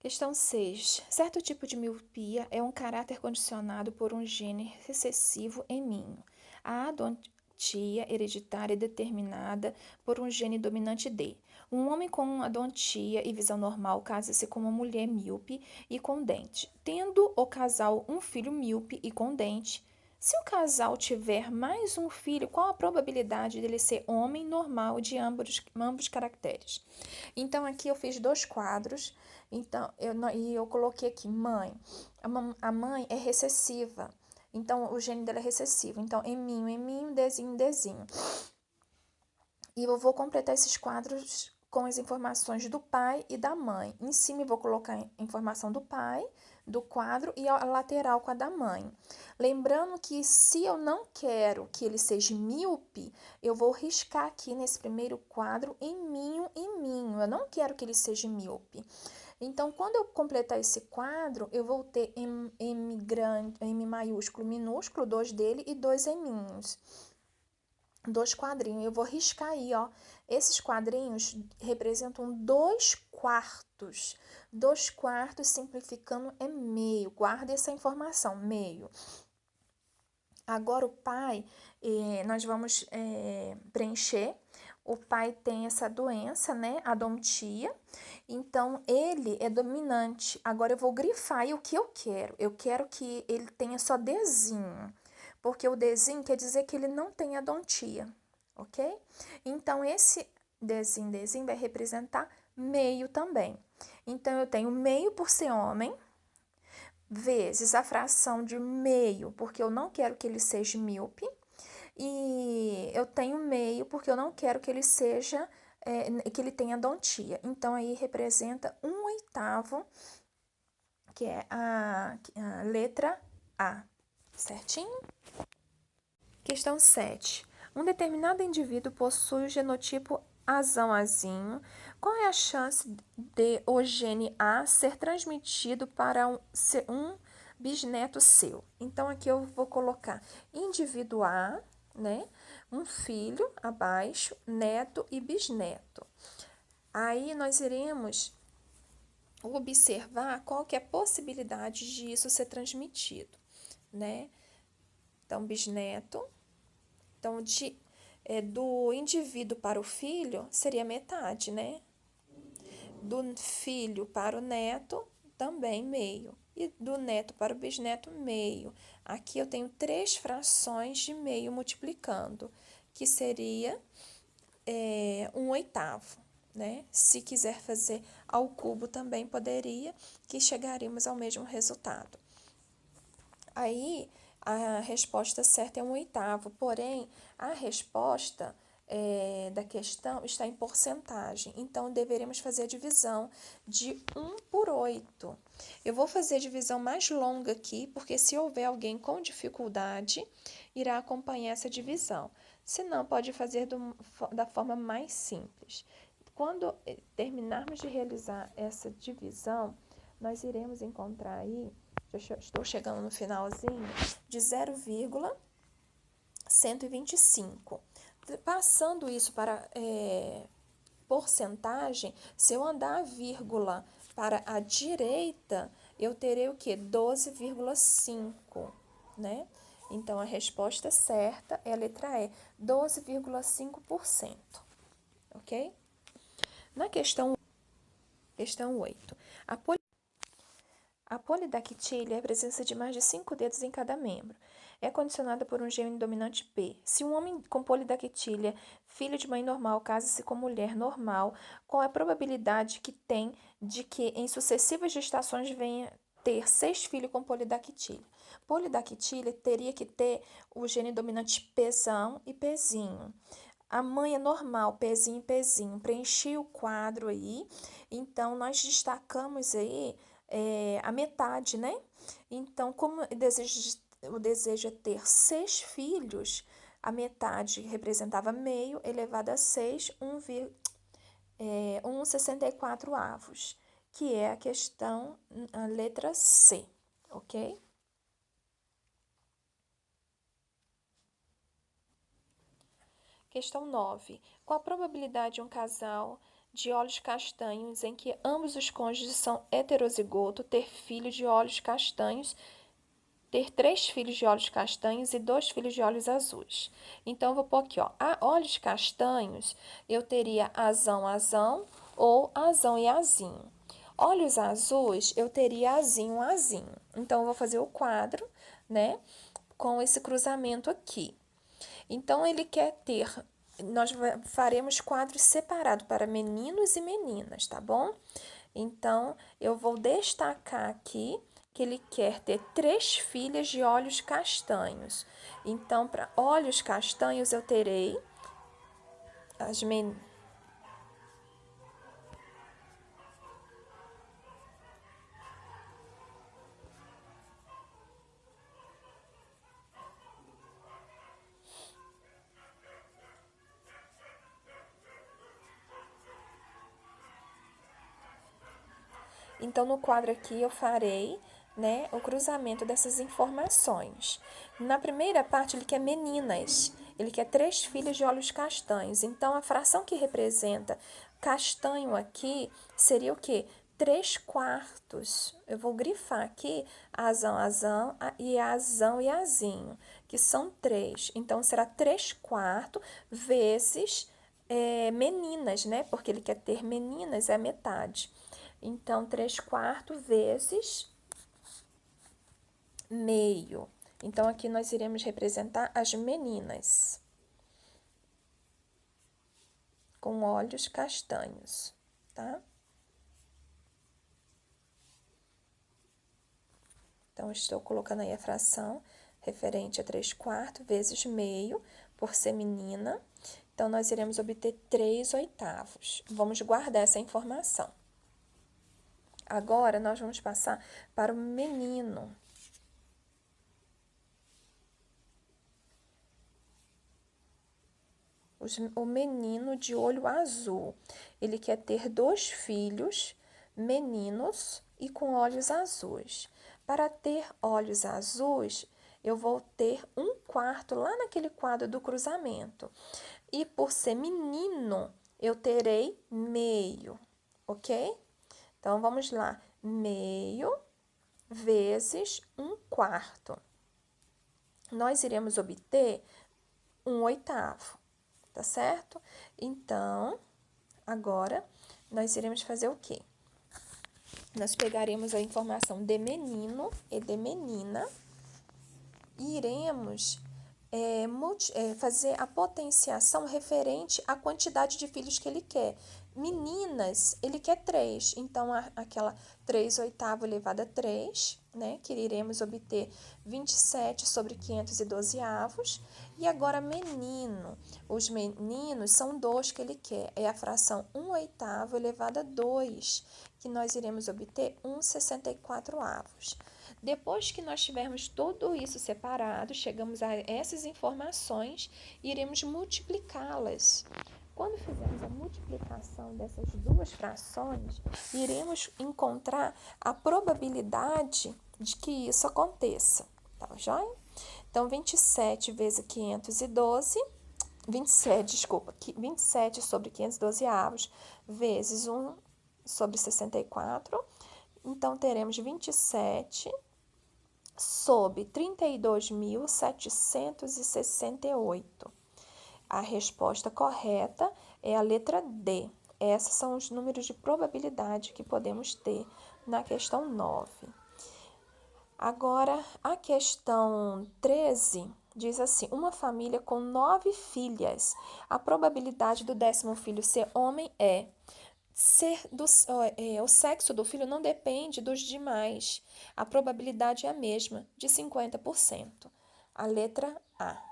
Questão 6. Certo tipo de miopia é um caráter condicionado por um gene recessivo em mim. A odontia hereditária é determinada por um gene dominante D. Um homem com odontia e visão normal casa-se com uma mulher míope e com dente. Tendo o casal um filho míope e com dente, se o casal tiver mais um filho, qual a probabilidade dele ser homem normal de ambos caracteres? Então, aqui eu fiz dois quadros. Então, eu coloquei aqui mãe. A mãe é recessiva. Então, o gene dela é recessivo. Então, eminho, desinho, desinho. E eu vou completar esses quadros com as informações do pai e da mãe. Em cima eu vou colocar a informação do pai, do quadro, e a lateral com a da mãe. Lembrando que se eu não quero que ele seja míope, eu vou riscar aqui nesse primeiro quadro eminho. Eu não quero que ele seja míope. Então, quando eu completar esse quadro, eu vou ter M grande, M maiúsculo, minúsculo, dois dele e dois eminhos. Dois quadrinhos. Eu vou riscar aí, ó. Esses quadrinhos representam 2/4. 2/4, simplificando, é meio. Guarda essa informação, meio. Agora, o pai, nós vamos preencher. O pai tem essa doença, né? A odontia. Então, ele é dominante. Agora, eu vou grifar aí o que eu quero. Eu quero que ele tenha só Dzinho. Porque o Dzinho quer dizer que ele não tem odontia, ok? Então, esse Dzinho vai representar meio também. Então, eu tenho meio por ser homem, vezes a fração de meio, porque eu não quero que ele seja míope, e eu tenho meio porque eu não quero que ele seja, que ele tenha odontia. Então, aí representa 1/8, que é a letra A, certinho? Questão 7. Um determinado indivíduo possui o genotipo azão-azinho. Qual é a chance de o gene A ser transmitido para um bisneto seu? Então, aqui eu vou colocar indivíduo A, né? Um filho abaixo, neto e bisneto. Aí, nós iremos observar qual que é a possibilidade de isso ser transmitido, né? Então, bisneto. Então, do indivíduo para o filho, seria metade, né? Do filho para o neto, também meio. E do neto para o bisneto, meio. Aqui eu tenho 3 frações de meio multiplicando, que seria 1/8, né? Se quiser fazer ao cubo também poderia, que chegaríamos ao mesmo resultado. Aí, a resposta certa é 1/8, porém, a resposta da questão está em porcentagem. Então, deveremos fazer a divisão de 1 por 8. Eu vou fazer a divisão mais longa aqui, porque se houver alguém com dificuldade, irá acompanhar essa divisão. Se não, pode fazer da forma mais simples. Quando terminarmos de realizar essa divisão, nós iremos encontrar aí, estou chegando no finalzinho, de 0,125. Passando isso para porcentagem, se eu andar a vírgula para a direita, eu terei o quê? 12,5, né? Então, a resposta certa é a letra E, 12,5%, ok? Na questão 8, a polidactília é a presença de mais de 5 dedos em cada membro. É condicionada por um gene dominante P. Se um homem com polidactília, filho de mãe normal, casa-se com mulher normal, qual é a probabilidade que tem de que em sucessivas gestações venha ter 6 filhos com polidactília? Polidactília teria que ter o gene dominante Pzão e Pzinho. A mãe é normal, Pzinho e Pzinho. Preenchi o quadro aí. Então, nós destacamos aí a metade, né? Então, como o desejo é ter 6 filhos, a metade representava meio elevado a 6, 1,64 avos, que é a questão, a letra C, ok? Questão 9. Qual a probabilidade de um casal de olhos castanhos em que ambos os cônjuges são heterozigoto, ter filho de olhos castanhos, ter 3 filhos de olhos castanhos e 2 filhos de olhos azuis. Então, eu vou pôr aqui, ó, a olhos castanhos, eu teria azão, azão ou azão e azinho. Olhos azuis, eu teria azinho, azinho. Então, eu vou fazer o quadro, né, com esse cruzamento aqui. Então, ele quer ter, nós faremos quadros separados para meninos e meninas, tá bom? Então, eu vou destacar aqui que ele quer ter 3 filhas de olhos castanhos. Então, para olhos castanhos, eu terei as meninas. Então, no quadro aqui, eu farei, né, o cruzamento dessas informações. Na primeira parte, ele quer meninas. Ele quer 3 filhas de olhos castanhos. Então, a fração que representa castanho aqui seria o quê? 3 quartos. Eu vou grifar aqui azão, azão e azão e azinho, que são 3. Então, será 3 quartos vezes meninas, né? Porque ele quer ter meninas, é metade. Então, 3 quartos vezes meio. Então, aqui nós iremos representar as meninas com olhos castanhos, tá? Então, estou colocando aí a fração referente a 3 quartos vezes meio, por ser menina. Então, nós iremos obter 3 oitavos. Vamos guardar essa informação. Agora, nós vamos passar para o menino. O menino de olho azul. Ele quer ter 2 filhos meninos e com olhos azuis. Para ter olhos azuis, eu vou ter 1 quarto lá naquele quadro do cruzamento. E por ser menino, eu terei meio, ok? Então, vamos lá. Meio vezes 1 quarto. Nós iremos obter 1 oitavo, tá certo? Então, agora, nós iremos fazer o quê? Nós pegaremos a informação de menino e de menina e iremos fazer a potenciação referente à quantidade de filhos que ele quer. Meninas, ele quer 3, então aquela 3 oitavo elevado a 3, né, que iremos obter 27 sobre 512 avos. E agora menino, os meninos são 2 que ele quer, é a fração 1 oitavo elevado a 2, que nós iremos obter 1,64 avos. Depois que nós tivermos tudo isso separado, chegamos a essas informações e iremos multiplicá-las. Quando fizermos a multiplicação dessas duas frações, iremos encontrar a probabilidade de que isso aconteça, tá joia? Então, 27 vezes 512, 27 sobre 512 avos, vezes 1 sobre 64. Então, teremos 27 sobre 32.768. A resposta correta é a letra D. Esses são os números de probabilidade que podemos ter na questão 9. Agora, a questão 13 diz assim: uma família com 9 filhas. A probabilidade do 10º filho ser homem é o sexo do filho não depende dos demais. A probabilidade é a mesma, de 50%. A letra A.